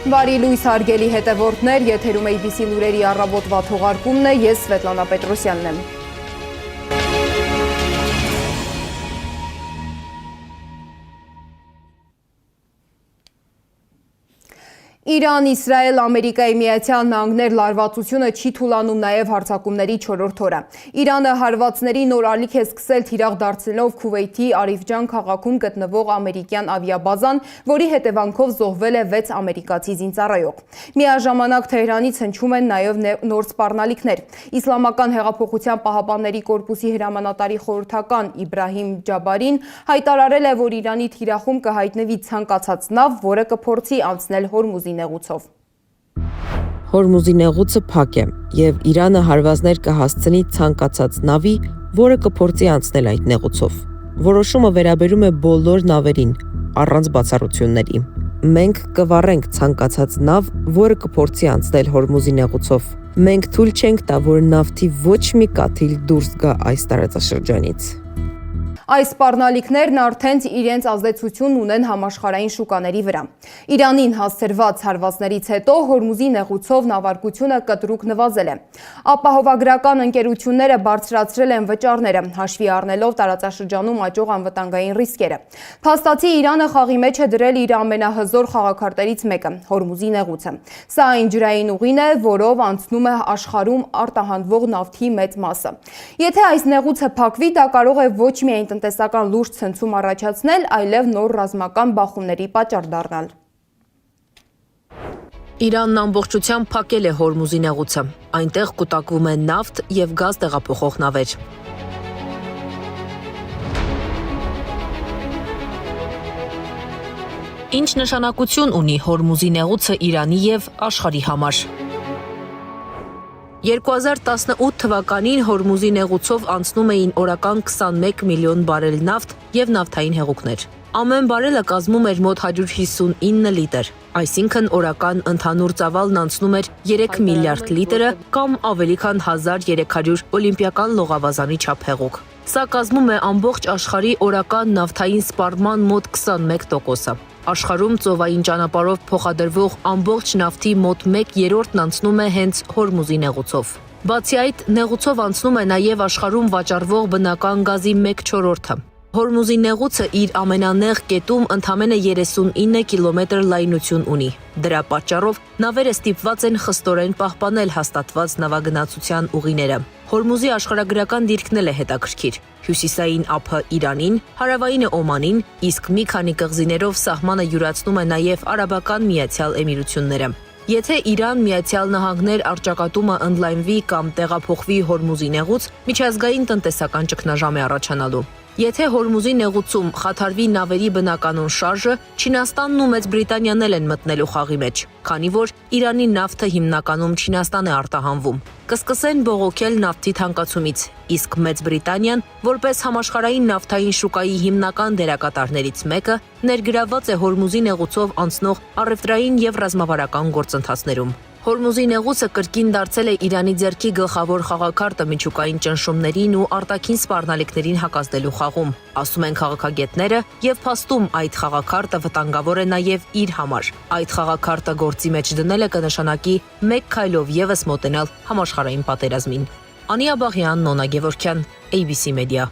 Բարի լույս հարգելի հետևորդներ, եթերում ABC լուրերի առավոտվա թողարկումն է, ես Սվետլանա Պետրոսյանն եմ։ Իրան, Իսրայել, Ամերիկայի Միացյալ Նահանգներ լարվածությունը չի թուլանում նաև հարձակումների 4-րդ օրը։ Իրանը հարվածների նոր ալիք է սկսել թիրախ դարձնելով Քուվեյթի Արիֆջան քաղաքում գտնվող ամերիկյան ավիաբազան, որի հետևանքով զոհվել է 6 ամերիկացի զինծառայող։ Միաժամանակ Թեհրանից հնչում են նաև նոր սպառնալիքներ։ Իսլամական հեղափոխության պահապանների կորպուսի հրամանատարի խորհրդական Իբրահիմ Ջաբարին հայտարարել է, որ Իրանի թիրախում կհայտնվի ցանկացած նավ, որը կփորձի անցնել Հորմուզի նեղուցով։ Հորմուզի նեղուցը փակ է, եւ Իրանը հարվածներ կհասցնի ցանկացած նավի, որը կփորձի անցնել այդ նեղուցով։ Որոշումը վերաբերում է բոլոր նավերին, առանց բացառությունների։ Մենք կվառենք ցանկացած նավ, որը կփորձի անցնել Հորմուզի նեղուցով։ Մենք թույլ չենք տա, որ նավթի ոչ մի կաթիլ դուրս գա այս տարածաշրջանից։ Այս սպառնալիքներն արդեն իրենց ազդեցությունն ունեն համաշխարհային շուկաների վրա։ Իրանին հասցրված հարվածներից հետո Հորմուզի նեղուցով նավարկությունը կտրուկ նվազել է։ Ապահովագրական ընկերությունները բարձրացրել են վճարները, հաշվի առնելով տարածաշրջանում աճող անվտանգային ռիսկերը։ Փաստացի Իրանը խաղի մեջ է դրել իր ամենահզոր խաղաքարտերից մեկը՝ Հորմուզի նեղուցը։ Սա այն ջրային ուղին է, որով անցնում է աշխարհում արտահանվող նավթի մեծ մասը։ Եթե այս նեղուցը փակվի, դա կարող է ոչ միայն տնտեսական լուրջ ցնցում առաջացնել, այլև նոր ռազմական բախումների պատճառ դառնալ։ Իրանն ամբողջությամբ փակել է Հորմուզի նեղուցը։ Այնտեղ կուտակվում է նավթ եւ գազ տեղափոխող նավեր։ Ինչ նշանակություն ունի Հորմուզի նեղուցը Իրանի եւ աշխարհի համար։ 2018 թվականին Հորմուզի նեղուցով անցնում էին օրական 21 միլիոն բարել նավթ եւ նավթային հեղուկներ։ Ամեն բարելը կազմում էր մոտ 159 լիտր, այսինքն օրական ընդհանուր ծավալն անցնում էր 3 միլիարդ լիտրը կամ ավելի քան 1300 օլիմպիական լողավազանի չափ հեղուկ։ Սա կազմում է ամբողջ աշխարհի օրական նավթային սպառման մոտ 21%-ը։ Աշխարհում ծովային ճանապարհով փոխադրվող ամբողջ նավթի մոտ 1/3-ն անցնում է հենց Հորմուզի նեղուցով։ Բացի այդ, նեղուցով անցնում է նաև աշխարհում վաճառվող բնական գազի 1/4-ը։ Հորմուզի նեղուցը իր ամենանեղ կետում ընդամենը 39 կիլոմետր լայնություն ունի։ Դրա պատճառով նավերը ստիպված են խստորեն պահպանել հաստատված նավագնացության ուղիները։ Հորմուզի աշխարհագրական դիրքն էլ է հետաքրքիր։ Հյուսիսային ափը Իրանին, հարավայինը Օմանին, իսկ մի քանի կղզիներով սահմանը յուրացնում է նաև Արաբական Միացյալ Էմիրությունները։ Եթե Իրան Միացյալ Նահանգներ առճակատումը ընդլայնվի կամ տեղափոխվի Հորմուզի նեղուց, միջազգային տնտեսական ճգնաժամ է առաջանալու։ Եթե Հորմուզի նեղուցում խաթարվի նավերի բնականոն շարժը, Չինաստանն ու Մեծ Բրիտանիան էլ են մտնելու խաղի մեջ, քանի որ Իրանի նավթը հիմնականում Չինաստան է արտահանվում։ Կսկսեն բողոքել նավթի թանկացումից, իսկ Մեծ Բրիտանիան, որպես համաշխարհային նավթային շուկայի հիմնական դերակատարներից մեկը, ներգրավված է Հորմուզի նեղուցով անցնող առևտրային եւ ռազմավարական գործընթացներում։ Հորմուզի նեղուցը կրկին դարձել է Իրանի ձեռքի գլխավոր խաղաքարտը միջուկային ճնշումներին ու արտաքին սպառնալիքներին հակազդելու խաղում, ասում են քաղաքագետները, եւ փաստում այդ խաղաքարտը վտանգավոր է նաեւ իր համար։ Այդ խաղաքարտը գործի մեջ դնելը կնշանակի մեկ քայլով եւս մոտենալ համաշխարհային պատերազմին։ Անիա Բաղյան, Նոնա Գևորգյան, ABC Media։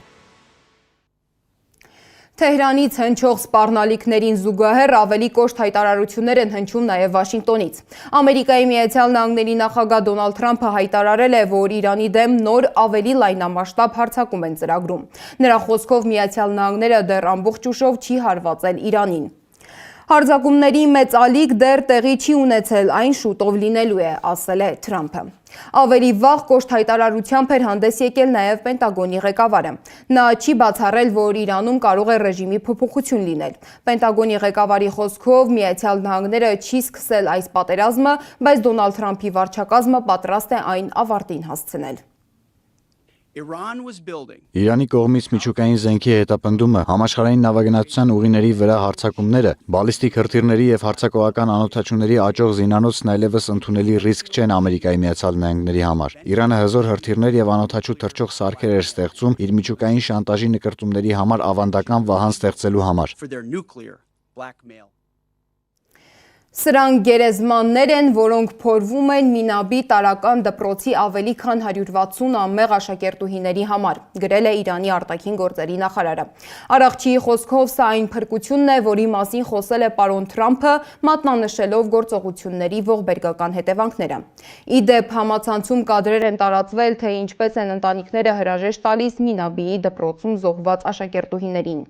Թեհրանից հնչող սպառնալիքներին զուգահեռ ավելի կոշտ հայտարարություններ են հնչում նաև Վաշինգտոնից։ Ամերիկայի Միացյալ Նահանգների նախագահ Դոնալդ Թրամփը հայտարարել է, որ Իրանի դեմ նոր ավելի լայնամասշտաբ հարձակում են ծրագրում։ Նրա խոսքով Միացյալ Նահանգները դեռ ամբողջ ուժով չի հարվածել Իրանին։ Հարձակումների մեծ ալիք դեռ տեղի չի ունեցել, այն շուտով լինելու է, ասել է Թրամփը։ Ավելի վաղ կոշտ հայտարարությամբ էր հանդես եկել նաև Պենտագոնի ղեկավարը։ Նա չի բացառել, որ Իրանում կարող է ռեժիմի փոփոխություն լինել։ Պենտագոնի ղեկավարի խոսքով Միացյալ Նահանգները չի սկսել այս պատերազմը, բայց Դոնալդ Թրամփի վարչակազմը պատրաստ է այն ավարտին հասցնել։ Իրանի կողմից միջուկային զենքի հետապնդումը, համաշխարհային նավագնացության ուղիների վրա հարձակումները, բալիստիկ հրթիռների եւ հարձակողական անօդաչուների աճող զինանոցն այլևս ընդունելի ռիսկ չեն Ամերիկայի Միացյալ Նահանգների համար։ Իրանը հզոր հրթիռներ եւ անօդաչու թռչող սարքեր էր ստեղծում իր միջուկային շանտաժի նկրտումների համար ավանդական վահան ստեղծելու համար։ Սրանք գերեզմաններ են, որոնք փորվում են Մինաբի տարական դպրոցի ավելի քան 160 անմեղ աշակերտուհիների համար, գրել է Իրանի արտաքին գործերի նախարարը։ Արարչիի խոսքով սա այն փրկությունն է, որի մասին խոսել է պարոն Թրամփը, մատնանշելով գործողությունների ողբերգական հետևանքները։ Ի դեպ, համացանցում կադրեր են տարածվել, թե ինչպես են ընտանիքները հրաժեշտ տալիս Մինաբիի դպրոցում զոհված աշակերտուհիներին։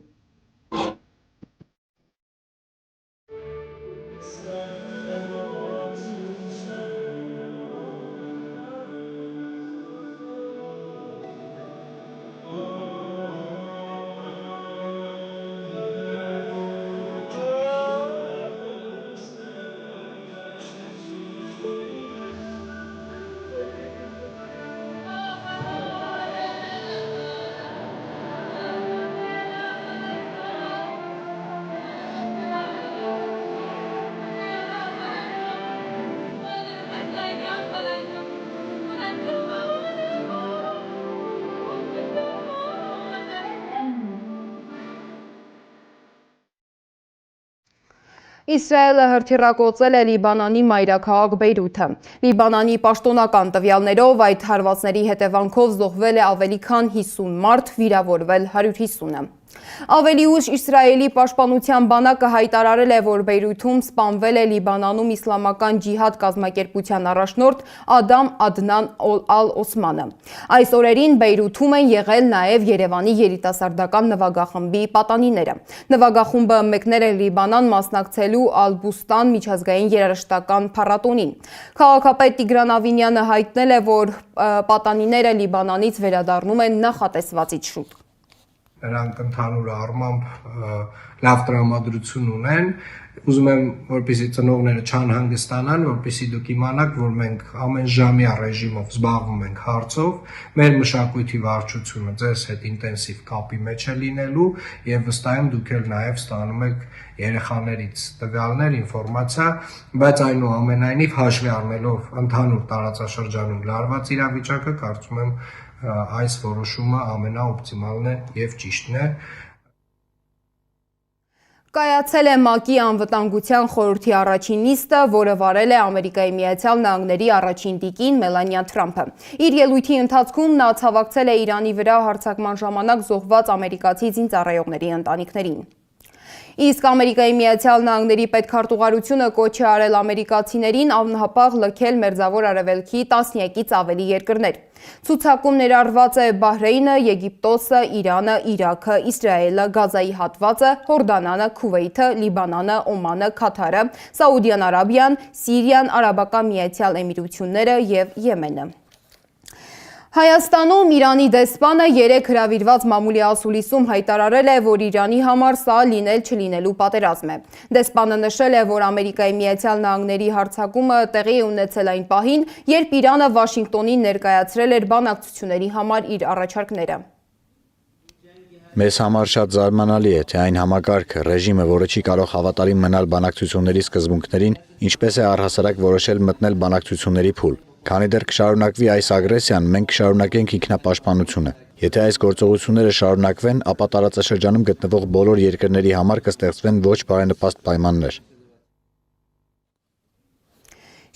Իսրայելը հրթիռակոծել է Լիբանանի մայրաքաղաք Բեյրութը։ Լիբանանի պաշտոնական տվյալներով այդ հարվածների հետևանքով զոհվել է ավելի քան 50 մարդ, վիրավորվել 150-ը։ Ավելի ուշ Իսրայելի պաշտպանության բանակը հայտարարել է, որ Բեյրութում սպանվել է Լիբանանում իսլամական ջիհադ կազմակերպության առաջնորդ Ադամ Ադնան Ալ-Օսմանը։ Այս օրերին Բեյրութում են եղել նաև Երևանի երիտասարդական նվագախմբի պատանիները։ Նվագախումբը մեկնել է Լիբանան մասնակցելու Ալ-Բուստան միջազգային երաժշտական փառատոնին։ Քաղաքապետ Տիգրան Ավինյանը հայտնել է, որ պատանիները Լիբանանից վերադառնում են նախատեսվածից շուտ։ Նրանք ընդհանուր առմամբ լավ տրամադրություն ունեն, ուզում եմ, որպեսզի ծնողները չանհանգստանան, որպեսզի դուք իմանաք, որ մենք ամենժամյա ռեժիմով զբաղվում ենք հարցով, մեր մշակույթի վարչությունը ձեզ հետ ինտենսիվ կապի մեջ է լինելու եւ վստահ եմ դուք էլ նաեւ ստանում եք երեխաներից տվյալներ, ինֆորմացիա, բայց այնուամենայնիվ հաշվի առնելով ընդհանուր տարածաշրջանում լարված իրավիճակը, կարծում եմ այս որոշումը ամենաօպտիմալն է եւ ճիշտն է։ Կայացել է ՄԱԿ-ի անվտանգության խորհրդի առաջին նիստը, որը վարել է Ամերիկայի Միացյալ Նահանգների առաջին տիկին Մելանիա Թրամփը։ Իր ելույթի ընթացքում նա ցավակցել է Իրանի վրա հարձակման ժամանակ զոհված ամերիկացի զինծառայողների ընտանիքներին։ Իսկ Ամերիկայի Միացյալ Նահանգների պետքարտուղարությունը կոչ է արել ամերիկացիներին անհապաղ լքել Մերձավոր Արևելքի տասնյակից ավելի երկրներ։ Ցուցակում ներառված է Բահրեյնը, Եգիպտոսը, Իրանը, Իրաքը, Իսրայելը, Գազայի հատվածը, Հորդանանը, Քուվեյթը, Լիբանանը, Օմանը, Քաթարը, Սաուդյան Արաբիան, Սիրիան, Արաբական Միացյալ Էմիրությունները եւ Եմենը։ Հայաստանում Իրանի դեսպանը երեկ հրավիրված մամուլի ասուլիսում հայտարարել է, որ Իրանի համար սա լինել-չլինելու պատերազմ է։ Դեսպանը նշել է, որ Ամերիկայի Միացյալ Նահանգների հարձակումը տեղի է ունեցել այն պահին, երբ Իրանը Վաշինգտոնին ներկայացրել էր բանակցությունների համար իր առաջարկները։ Մեզ համար շատ զարմանալի է, թե այն համակարգը, ռեժիմը, որը չի կարող հավատարիմ մնալ բանակցությունների սկզբունքներին, ինչպես է առհասարակ որոշել մտնել բանակցությունների փուլ։ Քանի դեռ կշարունակվի այս ագրեսիան, մենք կշարունակենք ինքնապաշտպանությունը։ Եթե այս գործողությունները շարունակվեն, ապա տարածաշրջանում գտնվող բոլոր երկրների համար կստեղծվեն ոչ բարենպաստ պայմաններ։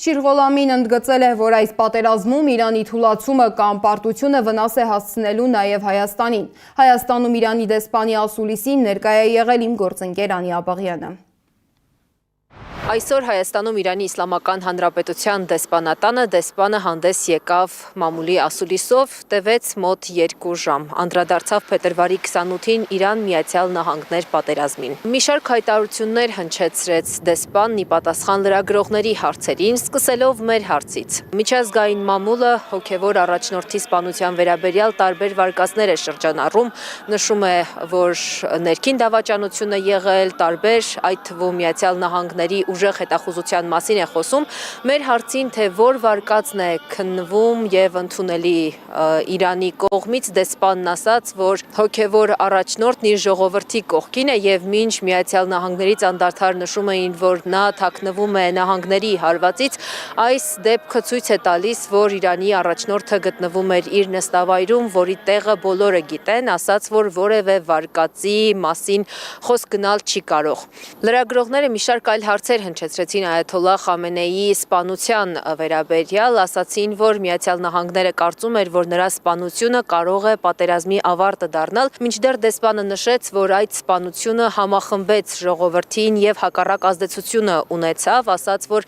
Շիրղոլամին ընդգծել է, որ այս պատերազմում Իրանի թուլացումը կամ պարտությունը վնաս է հասցնելու նաև Հայաստանին։ Հայաստանում Իրանի դեսպանի ասուլիսին ներկայ է եղել իմ գործընկեր Անի Աբաղյանը։ Այսօր Հայաստանում Իրանի Իսլամական Հանրապետության դեսպանատանը դեսպանը հանդես եկավ մամուլի ասուլիսով, տևեց մոտ 2 ժամ, անդրադարձավ փետրվարի 28-ին Իրան Միացյալ Նահանգներ պատերազմին։ Մի շարք հայտարարություններ հնչեցրեց դեսպանն ի պատասխան լրագրողների հարցերին, սկսելով մեր հարցից։ Միջազգային մամուլը հոգևոր առաջնորդի սպանության վերաբերյալ տարբեր վարկածներ է շրջանառում, նշում է, որ ներքին դավաճանություն է եղել, տարբեր, այդ թվում Միացյալ Նահանգների ուժեղ հետախուզության մասին է խոսում, մեր հարցին, թե որ վարկածն է քննվում եւ ընդունելի Իրանի կողմից, դեսպանն ասաց, որ հոգևոր առաջնորդն իր ժողովրդի կողքին է եւ մինչ Միացյալ Նահանգներից անդադար նշում էին, որ նա թաքնվում է նահանգների հարվածից, այս դեպքը ցույց է տալիս, որ Իրանի առաջնորդը գտնվում էր իր նստավայրում, որի տեղը բոլորը գիտեն, ասաց, որ որևէ վարկածի մասին խոսք գնալ չի կարող։ Լրագրողները մի շարք այլ հարցեր հնչեցրեցին Այաթոլլահ Խամենեիի սպանության վերաբերյալ, ասացին, որ Միացյալ Նահանգները կարծում էր, որ նրա սպանությունը կարող է պատերազմի ավարտը դառնալ, մինչդեռ դեսպանը նշեց, որ այդ սպանությունը համախմբեց ժողովրդին եւ հակառակ ազդեցությունը ունեցավ, ասաց, որ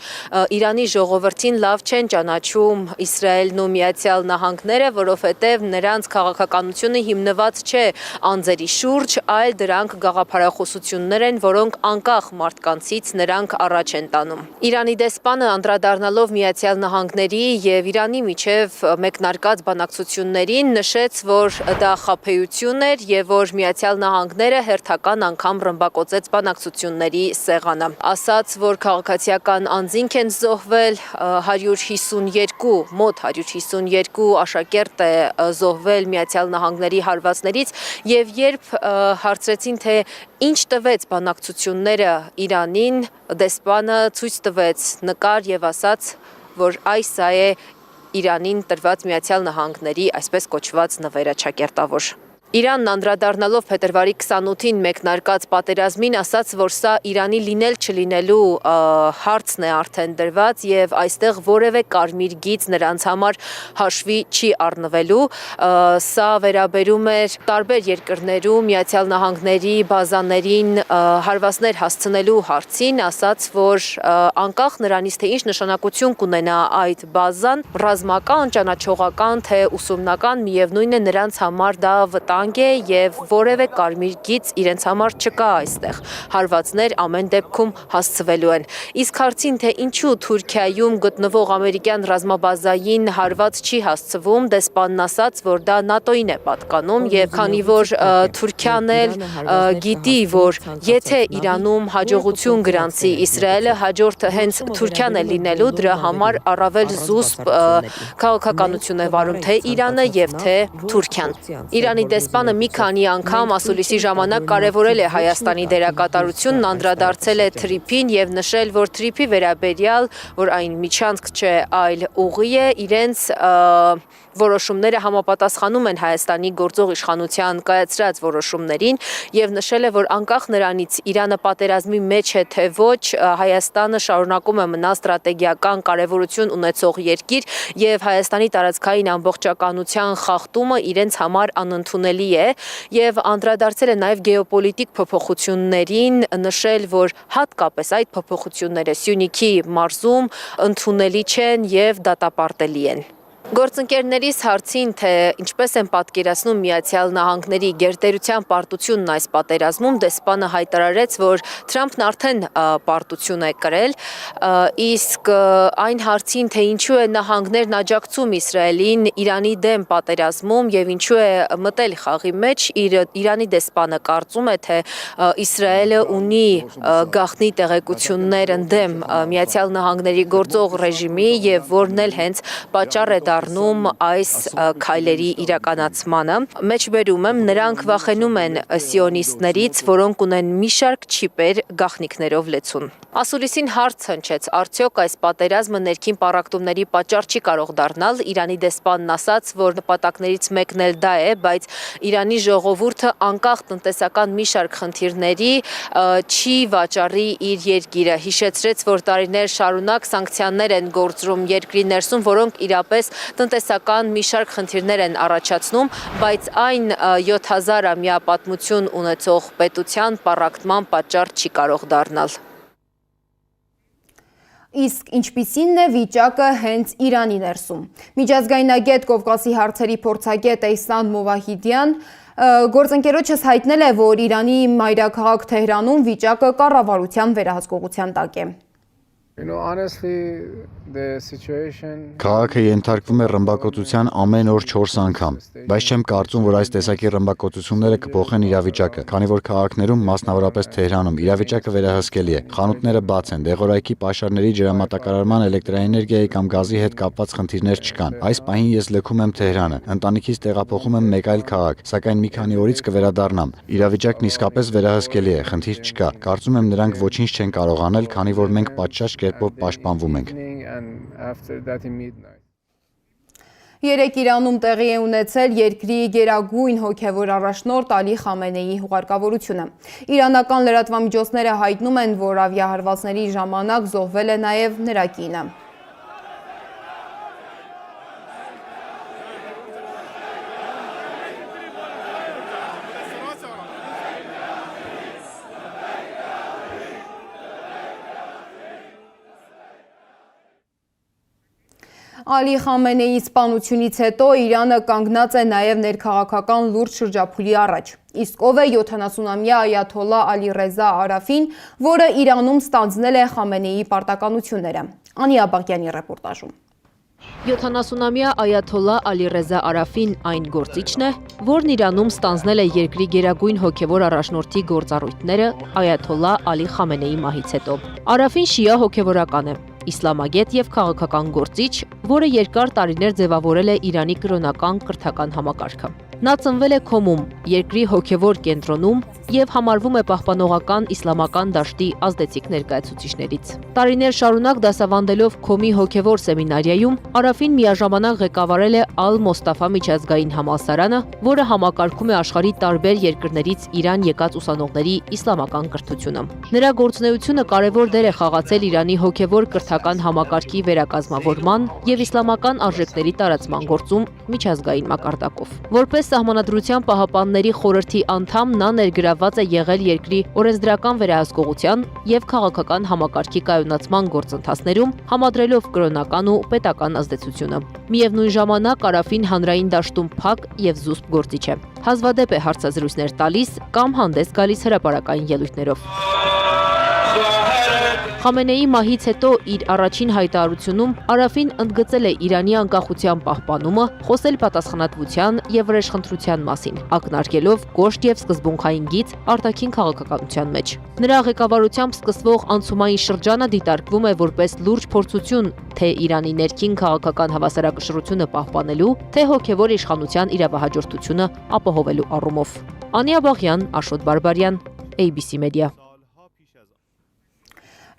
Իրանի ժողովրդին լավ չեն ճանաչում Իսրայելն ու Միացյալ Նահանգները, որովհետեւ նրանց քաղաքականությունը հիմնված չէ անձերի շուրջ, այլ դրանք գաղափարախոսություններ են, որոնք անկախ մարդկանցից նրանք առաջ են տանում։ Իրանի դեսպանը անդրադառնալով Միացյալ Նահանգների եւ Իրանի միջև մեկնարկած բանակցություններին նշեց, որ դա խաբեություն էր եւ որ Միացյալ Նահանգները հերթական անգամ ռմբակոծեց բանակցությունների սեղանը։ Ասաց, որ քաղաքացիական անձինք են զոհվել, 152 աշակերտ է զոհվել Միացյալ Նահանգների հարվածներից եւ երբ հարցրեցին, թե ինչ տվեց բանակցությունները Իրանին, դեսպանը ցույց տվեց նկար եւ ասաց, որ այս է Իրանին տրված Միացյալ Նահանգների այսպես կոչված նվերը ճակերտավոր։ Իրանն անդրադառնալով փետրվարի 28-ին մեկնարկած պատերազմին ասաց, որ սա Իրանի լինել չլինելու հարցն է արդեն դրված եւ այստեղ որևէ կարմիր գիծ նրանց համար հաշվի չի առնվելու։ Սա վերաբերում էր տարբեր երկրներում Միացյալ Նահանգների բազաներին հարվածներ հասցնելու հարցին, ասաց, որ անկախ նրանից, թե ինչ նշանակություն կունենա այդ բազան, ռազմական, ճանաչողական, թե ուսումնական, միևնույն է նրանց համար դա վտանգ է եւ որևէ կարմիր գիծ իրենց համար չկա այստեղ։ Հարվածներ ամեն դեպքում հասցվելու են։ Իսկ հարցին, թե ինչու Թուրքիայում գտնվող ամերիկյան ռազմաբազային հարված չի հասցվում, դեսպանն ասաց, որ դա ՆԱՏՕ-ին է պատկանում եւ քանի որ Թուրքիան էլ գիտի, որ եթե Իրանում հաջողություն գրանցի Իսրայելը, հաջորդը հենց Թուրքիան է լինելու, դրա համար առավել զուսպ քաղաքականություն է վարում թե Իրանը եւ թե Թուրքիան։ Իրանի դեսպանը մի քանի անգամ ասուլիսի ժամանակ կարևորել է Հայաստանի դերակատարությունն, անդրադարձել է թրիփին եւ նշել, որ թրիփի վերաբերյալ, որ այն միջանցք չէ, այլ ուղի է, իրենց որոշումները համապատասխանում են Հայաստանի գործող իշխանության կայացրած որոշումներին եւ նշել է, որ անկախ նրանից Իրանը պատերազմի մեջ է թե ոչ, Հայաստանը շարունակում է մնալ ստրատեգիական կարևորություն ունեցող երկիր եւ Հայաստանի տարածքային ամբողջականության խախտումը իրենց համար անընդունելի է եւ անդրադարձել է նաեւ գեոպոլիտիկ փոփոխություններին, նշել, որ հատկապես այդ փոփոխությունները Սյունիքի մարզում ընդունելի չեն եւ դատապարտելի են։ Գործընկերներիս հարցին, թե ինչպես են պատկերացնում Միացյալ Նահանգների գերտերության պարտությունն այս պատերազմում, դեսպանը հայտարարեց, որ Թրամփն արդեն պարտություն է կրել, իսկ այն հարցին, թե ինչու է նահանգներն աջակցում Իսրայելին Իրանի դեմ պատերազմում եւ ինչու է մտել խաղի մեջ, Իրանի դեսպանը կարծում է, թե Իսրայելը ունի գաղտնի տեղեկություններ ընդդեմ Միացյալ Նահանգների գործող ռեժիմի եւ որն էլ հենց պատճառ է դառնում այս քայլերի իրականացմանը։ Մեջբերում եմ, նրանք վախենում են սիոնիստներից, որոնք ունեն մի շարք չիպեր գաղտնիքներով լեցուն։ Ասուլիսին հարց հնչեց, արդյոք այս պատերազմը ներքին պառակտումների պատճառ չի կարող դառնալ։ Իրանի դեսպանն ասաց, որ նպատակներից մեկն էլ դա է, բայց Իրանի ժողովուրդը անկախ տնտեսական մի շարք խնդիրների չի վաճառի իր երկիրը։ Հիշեցրեց, որ տարիներ շարունակ սանկցիաներ են գործում երկրի ներսում, որոնք իրապես տնտեսական մի շարք խնդիրներ են առաջացնում, բայց այն 7000-ամյա պատմություն ունեցող պետության պառակտման պատճառ չի կարող դառնալ։ Իսկ ինչպիսին է վիճակը հենց Իրանի ներսում։ Միջազգայնագետ Կովկասի հարցերի փորձագետ Էյսան Մովահիդյան գործընկերոջս հայտնել է, որ Իրանի մայրաքաղաք Թեհրանում վիճակը կառավարության վերահսկողության տակ է։ Քաղաքը ենթարկվում է ռմբակոծության ամեն օր 4 անգամ, բայց չեմ կարծում, որ այս տեսակի ռմբակոծությունները կփոխեն իրավիճակը, քանի որ քաղաքներում, մասնավորապես Թեհրանում, իրավիճակը վերահսկելի է։ Խանութները բաց են, դեղորայքի պաշարների, ջրամատակարարման, էլեկտրաէներգիայի կամ գազի հետ կապված խնդիրներ չկան։ Այս պահին ես լքում եմ Թեհրանը, ընտանիքից տեղափոխում եմ մեկ այլ քաղաք, սակայն մի քանի օրից կվերադառնամ։ Իրավիճակն իսկապես վերահսկելի է, խնդիր չկա։ Կարծում եմ նրանք ոչինչ չեն կարող անել, քանի որ մենք պատշաճ կերպով պաշտպանվում ենք։ Երեկ Իրանում տեղի է ունեցել երկրի գերագույն հոգևոր առաջնորդ Ալի Խամենեիի հուղարկավորությունը։ Իրանական լրատվամիջոցները հայտնում են, որ ավիահարվածների ժամանակ զոհվել է նաև նրա կինը։ Ալի Խամենեիի սպանությունից հետո Իրանը կանգնած է նաև ներքաղաքական լուրջ շրջափուլի առաջ։ Իսկ ով է 70-ամյա այաթոլլա Ալի Ռեզա Արաֆին, որը Իրանում ստանձնել է Խամենեիի պարտականությունները։ Անի Աբակյանի ռեպորտաժում։ 70-ամյա այաթոլլա Ալի Ռեզա Արաֆին այն գործիչն է, որն Իրանում ստանձնել է երկրի գերագույն հոգևոր առաջնորդի գործառույթները այաթոլլա Ալի Խամենեիի մահից հետո։ Արաֆին շիա հոգևորական է, իսլամագետ եւ քաղաքական գործիչ, որը երկար տարիներ ձևավորել է Իրանի կրոնական կրթական համակարգը։ Նա ծնվել է Քոմում, երկրի հոգևոր կենտրոնում եւ համարվում է պահպանողական իսլամական դաշտի ազդեցիկ ներկայացուցիչներից։ Տարիներ շարունակ դասավանդելով Քոմի հոգևոր սեմինարիայում, Արաֆին միաժամանակ ղեկավարել է Ալ-Մոստաֆա միջազգային համալսարանը, որը համակարգում է աշխարհի տարբեր երկրներից Իրան եկած ուսանողների իսլամական կրթությունը։ Նրա գործունեությունը կարևոր դեր է խաղացել Իրանի հոգևոր կրթական համակարգի վերակազմավորման եւ իսլամական արժեքների տարածման գործում միջազգային մակարդակով։ Որպես Սահմանադրության պահապանների խորհրդի անդամ նա ներգրավված է եղել երկրի օրենսդրական վերահսկողության եւ քաղաքական համակարգի կայունացման գործընթացներում, համադրելով կրոնական ու պետական ազդեցությունը։ Միևնույն ժամանակ Արաֆին հանրային դաշտում փակ եւ զուսպ գործիչ է։ Հազվադեպ է հարցազրույցներ տալիս կամ հանդես գալիս հրապարակային ելույթներով։ Խամենեիի մահից հետո իր առաջին հայտարարությունում Արաֆին ընդգծել է Իրանի անկախության պահպանումը, խոսել պատասխանատվության եւ վրեժխնդրության մասին, ակնարկելով կոշտ եւ սկզբունքային գիծ արտաքին քաղաքականության մեջ։ Նրա ղեկավարությամբ սկսվող անցումային շրջանը դիտարկվում է որպես լուրջ փորձություն թե Իրանի ներքին քաղաքական հավասարակշռությունը պահպանելու, թե հոգևոր իշխանության իրավահաջորդությունը ապահովելու առումով։ Անի Աբաղյան, Աշոտ Բարբարյան, ABC Media։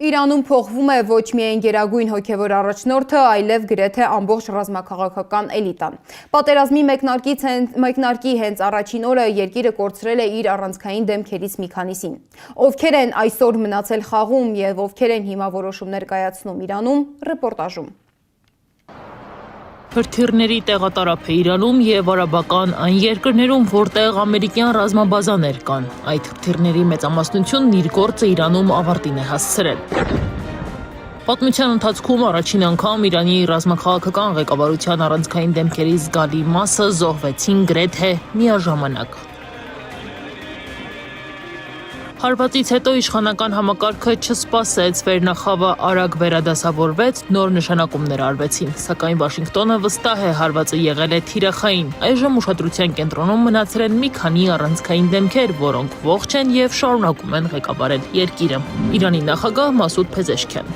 Իրանում փոխվում է ոչ միայն գերագույն հոգևոր առաջնորդը, այլև գրեթե ամբողջ ռազմաքաղաքական էլիտան։ Պատերազմի մեկնարկի հենց առաջին օրը երկիրը կորցրել է իր առանցքային դեմքերից մի քանիսին։ Ովքեր են այսօր մնացել խաղում եւ ովքեր են հիմա որոշումներ կայացնում Իրանում, ռեպորտաժում։ Հրթիռների տեղատարափ է Իրանում եւ արաբական այն երկրներում, որտեղ ամերիկյան ռազմաբազաներ կան։ Այդ հրթիռների մեծամասնությունն իր գործը Իրանում ավարտին է հասցրել։ Պատմության ընթացքում առաջին անգամ Իրանի ռազմաքաղաքական ղեկավարության առանցքային դեմքերի զգալի մասը զոհվեցին գրեթե միաժամանակ։ Հարվածից հետո իշխանական համակարգը չսպասեց, վերնախավը արագ վերադասավորվեց, նոր նշանակումներ արվեցին, սակայն Վաշինգտոնը վստահ է հարվածը եղել է թիրախային։ Այժմ ուշադրության կենտրոնում մնացել են մի քանի առանցքային դեմքեր, որոնք ողջ են եւ շարունակում են ղեկավարել երկիրը։ Իրանի նախագահ Մասուդ Փեզեշքյան։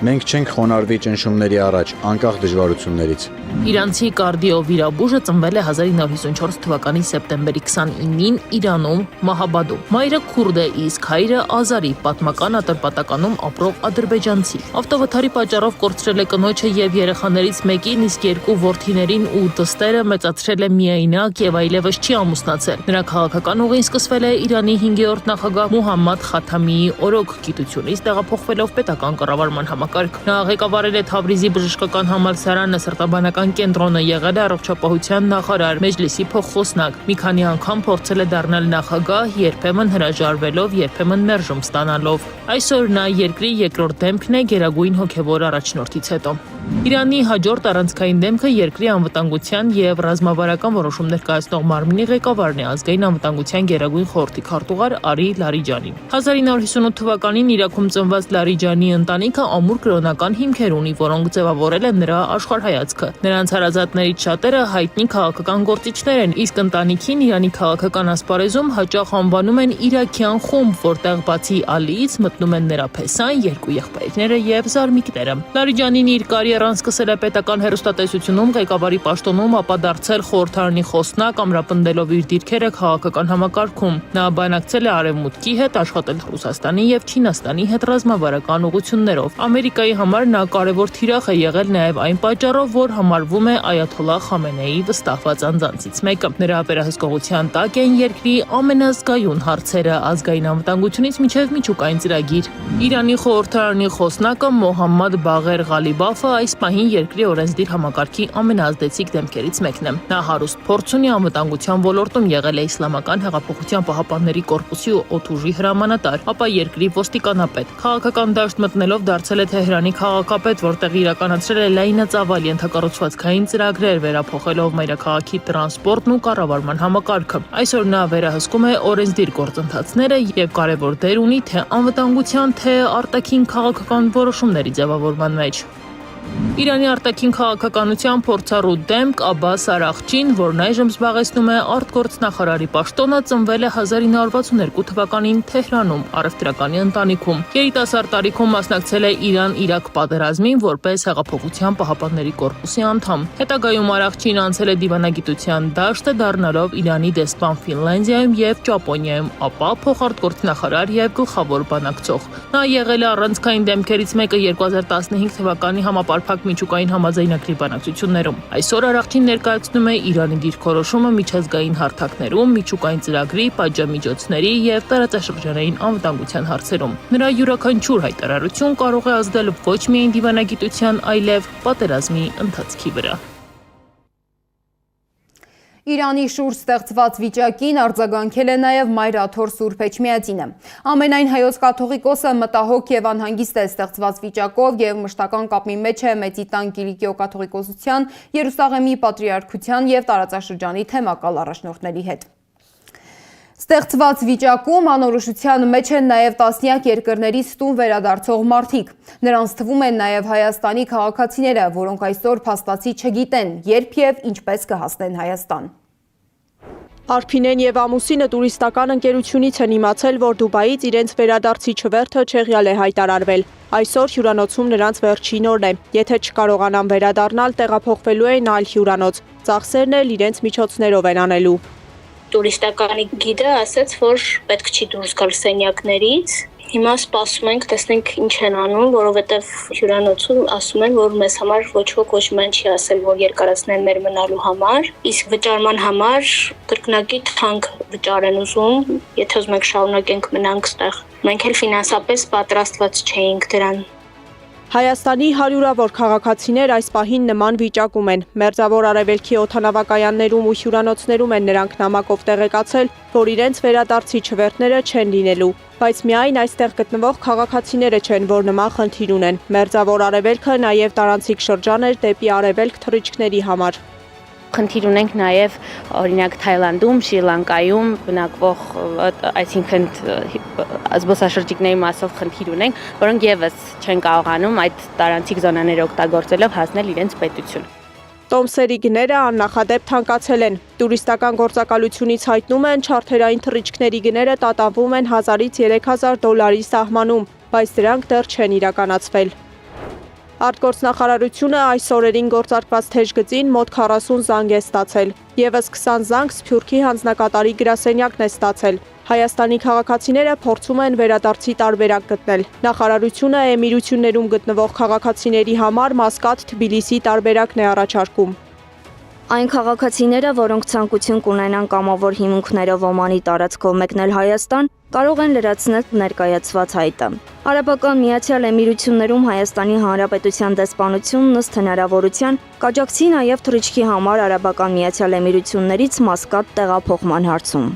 Մենք չենք խոնարհվի ճնշումների առաջ, անկախ դժվարություններից։ Իրանցի կարդիո վիրաբույժը ծնվել է 1954 թվականի սեպտեմբերի 29-ին Իրանում, Մահաբադում։ Մայրը քուրդ է, իսկ հայրը ազարի, պատմական Ատրպատականում ապրող ադրբեջանցի։ Ավտովթարի պատճառով կորցրել է կնոջը եւ երեխաներից մեկին, իսկ երկու որդիներին ու դստերը մեծացրել է միայնակ եւ այլևս չի ամուսնացել։ Նրա քաղաքական ուղին սկսվել է Իրանի 5-րդ նախագահ Մուհամմադ Խաթամիի օրոք գիտությունից տեղափոխվելով պետական կառավարման համակարգ։ Նա ղեկավարել է Թավրիզի բժշկական համալսարանը, սրտաբանական կենտրոնը, եղել է առողջապահության նախարար, մեջլիսի փոխխոսնակ։ Մի քանի անգամ փորձել է դառնալ նախագահ, երբեմն հրաժարվելով, երբեմն մերժում ստանալով։ Այսօր նա երկրի երկրորդ դեմքն է գերագույն հոգևոր առաջնորդից հետո։ Իրանի հաջորդ առանցքային դեմքը երկրի անվտանգության եւ ռազմավարական որոշումներ կայացնող մարմնի ղեկավարն է, ազգային անվտանգության գերագույն խորհրդի քարտուղար Արի Լարիջանին։ 1958 թվականին Իրաքում ծնված Լարիջանի ընտանիքը ամուր կրոնական հիմքեր ունի, որոնք ձևավորել են նրա աշխարհայացքը։ Նրանց հարազատներից շատերը հայտնի քաղաքական գործիչներ են, իսկ ընտանիքին Իրանի քաղաքական ասպարեզում հաճախ անվանում են իրաքյան խումբ, որտեղ բացի Ալիից մտնում են նրա փեսան, երկու եղբայրները եւ զարմիկները։ Լարիջանին իր կարիերայի Երան սկսել է պետական հեռուստատեսությունում ղեկավարի պաշտոնում, ապա դարձել խորհրդարանի խոսնակ, ամրապնդելով իր դիրքերը քաղաքական համակարգում։ Նա բանակցել է Արևմուտքի հետ, աշխատել Ռուսաստանի եւ Չինաստանի հետ ռազմավարական ուղղություններով։ Ամերիկայի համար նա կարևոր թիրախ է եղել նաեւ այն պատճառով, որ համարվում է Այաթոլլահ Խամենեիի վստահված անձանցից մեկը։ Նրա վերահսկողության տակ են երկրի ամենազգայուն հարցերը՝ ազգային անվտանգությունից մինչև միջուկային ծրագիր։ Իրանի խորհրդարանի խոսնակը Մոհամմադ Բաղեր Ղալիբաֆը այս պահին երկրի օրենսդիր համակարգի ամենաազդեցիկ դեմքերից մեկն է։ Նա հարուստ փորձ ունի անվտանգության ոլորտում, եղել է Իսլամական հեղափոխության պահապանների կորպուսի օդուժի հրամանատար, ապա երկրի ոստիկանապետ։ Քաղաքական դաշտ մտնելով դարձել է Թեհրանի քաղաքապետ, որտեղ իրականացրել է լայնածավալ ենթակառուցվածքային ծրագրեր, վերափոխելով մայրաքաղաքի տրանսպորտն ու կառավարման համակարգը։ Այսօր նա վերահսկում է օրենսդիր գործընթացները եւ կարևոր դեր ունի թե անվտանգության, թե արտաքին քաղաքական որոշումների ձևավորման մեջ։ Իրանի արտաքին քաղաքականության փորձառու դեմք Աբբաս Արաղչին, որն այժմ զբաղեցնում է արտգործնախարարի պաշտոնը, ծնվել է 1962 թվականին Թեհրանում, առևտրականի ընտանիքում։ Երիտասարդ տարիքում մասնակցել է Իրան-Իրաք պատերազմին որպես Հեղափոխության պահապանների կորպուսի անդամ։ Հետագայում Արաղչին անցել է դիվանագիտության դաշտը, դառնալով Իրանի դեսպան Ֆինլանդիայում եւ Ճապոնիայում, ապա փոխարտգործնախարար եւ գլխավոր բանակցող։ Նա եղել է առանցքային դեմքերից մեկը 2015 թվականի համապարփակ միջուկային համաձայնագրի բանակցություններում։ Այսօր Արաղչին ներկայացնում է Իրանի դիրքորոշումը միջազգային հարթակներում, միջուկային ծրագրի, պատժամիջոցների եւ տարածաշրջանային անվտանգության հարցերում։ Նրա յուրաքանչյուր հայտարարություն կարող է ազդել ոչ միայն դիվանագիտության, այլև պատերազմի ընթացքի վրա։ Իրանի շուրջ ստեղծված վիճակին արձագանքել է նաև Մայրաթոր Սուրբ Էջմիածինը։ Ամենայն հայոց կաթողիկոսը մտահոգ եւ անհանգիստ է ստեղծված վիճակով եւ մշտական կապի մեջ է Մեծիտան Կիլիկիո կաթողիկոսության, Երուսաղեմի պատրիարքության եւ տարածաշրջանի թեմակալ առաջնորդների հետ։ Ստեղծված վիճակում անորոշության մեջ են նաև տասնյակ երկրներից տուն վերադարձող մարդիկ։ Նրանց թվում են նաև Հայաստանի քաղաքացիները, որոնք այսօր փաստացի չգիտեն, երբ եւ ինչպես կհասնեն Հայաստան։ Արփինեն եւ ամուսինը տուրիստական ընկերությունից են իմացել, որ Դուբայից իրենց վերադարձի չվերթը չեղյալ է հայտարարվել։ Այսօր հյուրանոցում նրանց վերջին օրն է։ Եթե չկարողանան վերադառնալ, տեղափոխվելու են այլ հյուրանոց։ Ծախսերն էլ իրենց միջոցներով են անելու։ Տուրիստականի գիդը ասաց, որ պետք չի դուրս գալ սենյակներից։ Հիմա սպասում ենք, տեսնենք ինչ են անում, որովհետև հյուրանոցում ասում են, որ մեզ համար ոչ ոք ոչ ման չի ասել, որ երկարացնեն մեր մնալու համար, իսկ վճարման համար կրկնակի թանկ վճար են ուզում, եթե ուզում եք շարունակենք մնանք ստեղ։ Մենք էլ ֆինանսապես պատրաստված չէինք դրան։ Հայաստանի հարյուրավոր քաղաքացիներ այս պահին նման վիճակում են։ Մերձավոր Արևելքի օդանավակայաններում ու հյուրանոցներում են նրանք նամակով տեղեկացել, որ իրենց վերադարձի չվերթները չեն լինելու, բայց միայն այստեղ գտնվող քաղաքացիները չեն, որ նման խնդիր ունեն։ Մերձավոր Արևելքը նաև տարանցիկ շրջան էր դեպի Արևելք թռիչքների համար։ Խնդիր ունենք նաև օրինակ Թայլանդում, Շրի Լանկայում բնակվող, այսինքն զբոսաշրջիկների մասով խնդիր ունենք, որոնք եւս չեն կարողանում այդ տարանցիկ զոնաները օգտագործելով հասնել իրենց պետություն։ Տոմսերի գները աննախադեպ թանկացել են։ Տուրիստական գործակալությունից հայտնում են, չարթերային թռիչքների գները տատանվում են 1000-ից 3000 դոլարի սահմանում, բայց դրանք դեռ չեն իրականացվել։ Արտգործնախարարությունը այս օրերին գործարկված թեժգծին մոտ 40 զանգ է ստացել։ Եվս 20 զանգ Սփյուռքի հանձնակատարի գրասենյակն է ստացել։ Հայաստանի քաղաքացիները փորձում են վերադարձի տարբերակ գտնել։ Նախարարությունը էմիրություններում գտնվող քաղաքացիների համար Մասկատ, Թբիլիսի տարբերակն է առաջարկում։ Այն քաղաքացիները, որոնք ցանկություն կունենան կամավոր հիմունքներով Օմանի տարածքով մեկնել Հայաստան, կարող են լրացնել ներկայացված հայտը։ Արաբական Միացյալ Էմիրություններում Հայաստանի Հանրապետության դեսպանությունն ըստ հնարավորության կաջակցի նաև թռիչքի համար Արաբական Միացյալ Էմիրություններից Մասկատ տեղափոխման հարցում։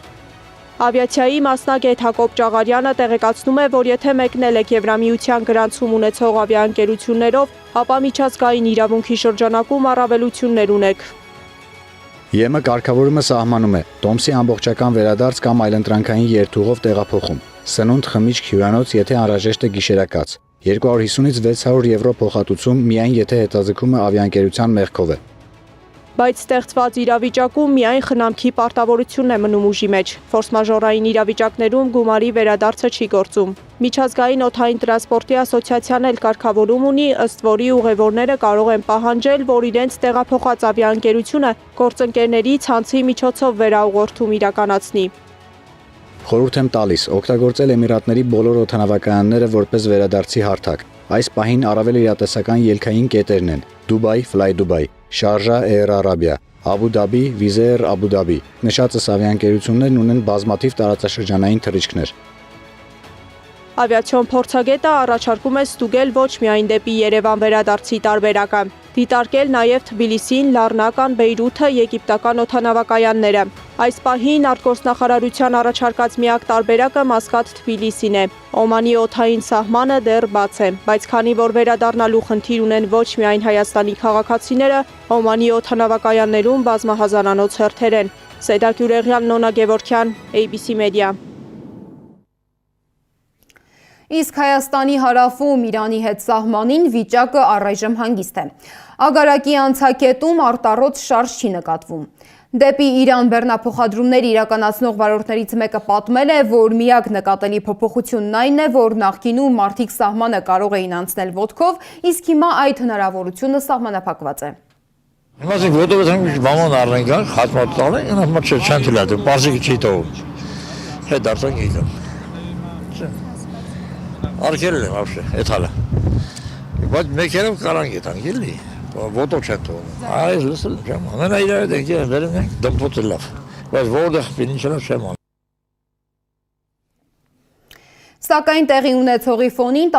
Ավիացիայի մասնագետ Հակոբ Ճաղարյանը տեղեկացնում է, որ եթե մեկնել եք Եվրամիության գրանցում ունեցող ավիաընկերություններով, ապա միջազգային իրավունքի շրջանակում առավելություններ ունեք։ ԵՄ կարգավորումը սահմանում է տոմսի ամբողջական վերադարձ կամ այլընտրանքային երթուղով տեղափոխում։ Սնունդ, խմիչք, հյուրանոց, եթե անհրաժեշտ է գիշերակաց։ 250-ից 600 եվրո փոխհատուցում միայն եթե հետաձգումը ավիաընկերության մեղքով է։ Բայց ստեղծված իրավիճակում միայն խնամքի պարտավորությունն է մնում ուժի մեջ։ Ֆորսմաժորային իրավիճակներում գումարի վերադարձը չի գործում։ Միջազգային օդային տրանսպորտի ասոցիացիան էլ կարգավորում ունի, ըստ որի ուղևորները կարող են պահանջել, որ իրենց տեղափոխած ավիաընկերությունը գործընկերների ցանցի միջոցով վերաուղղորդում իրականացնի։ Խորհուրդ եմ տալիս օգտագործել Էմիրատների բոլոր օդանավակայանները որպես վերադարձի հարթակ։ Այս պահին առավել իրատեսական ելքային կետերն են՝ Դուբայ, Fly Dubai, Շարժա, Air Arabia, Abu Dhabi, Wizz Air, Abu Dhabi։ Նշածս ավիաընկերություններն ունեն բազմաթիվ տարածաշրջանային թռիչքներ։ Ավիացիոն փորձագետը առաջարկում է ստուգել ոչ միայն դեպի Երևան վերադարձի տարբերակը, դիտարկել նաև Թբիլիսին, Լառնական, Բեյրութը, եգիպտական օդանավակայանները։ Այս պահին արտգործնախարարության առաջարկած միակ տարբերակը Մասկատ-Թբիլիսին է։ Օմանի օդային սահմանը դեռ բաց է, բայց քանի որ վերադառնալու խնդիր ունեն ոչ միայն Հայաստանի քաղաքացիները, Օմանի օդանավակայաններում բազմահազարանոց հերթեր են։ Սեդա Գյուրեղյան, Նոնա Գևորգյան, ABC Media։ Իսկ Հայաստանի հարավում Իրանի հետ սահմանին վիճակը առայժմ հանգիստ է։ Ագարակի անցակետում արտառոց շարժ չի նկատվում։ Դեպի Իրան բեռնափոխադրումներ իրականացնող վարորդներից մեկը պատմել է, որ միակ նկատելի փոփոխությունն այն է, որ նախկինում մարդիկ սահմանը կարող էին անցնել ոտքով, իսկ հիմա այդ հնարավորությունը սահմանափակված է։ Հիմա ոտով ենք բաման առնենք, խաթմատ տալենք, հիմա չեն թույլատրում, բարձիկը չի տողում։ Հետ դարձան գիտեմ։ Արկելել եմ вообще, այդ հալը։ Բայց մեքենով կարան գետան, գիտի։ Ոտով չեն թողում։ Այս լսել չեմ։ Ամենա իրար դենք վերում ենք դմփոթը լավ։ Բայց որտեղ պինիչելով չեմ անում։ Սակայն տեղի ունեցողի ֆոնին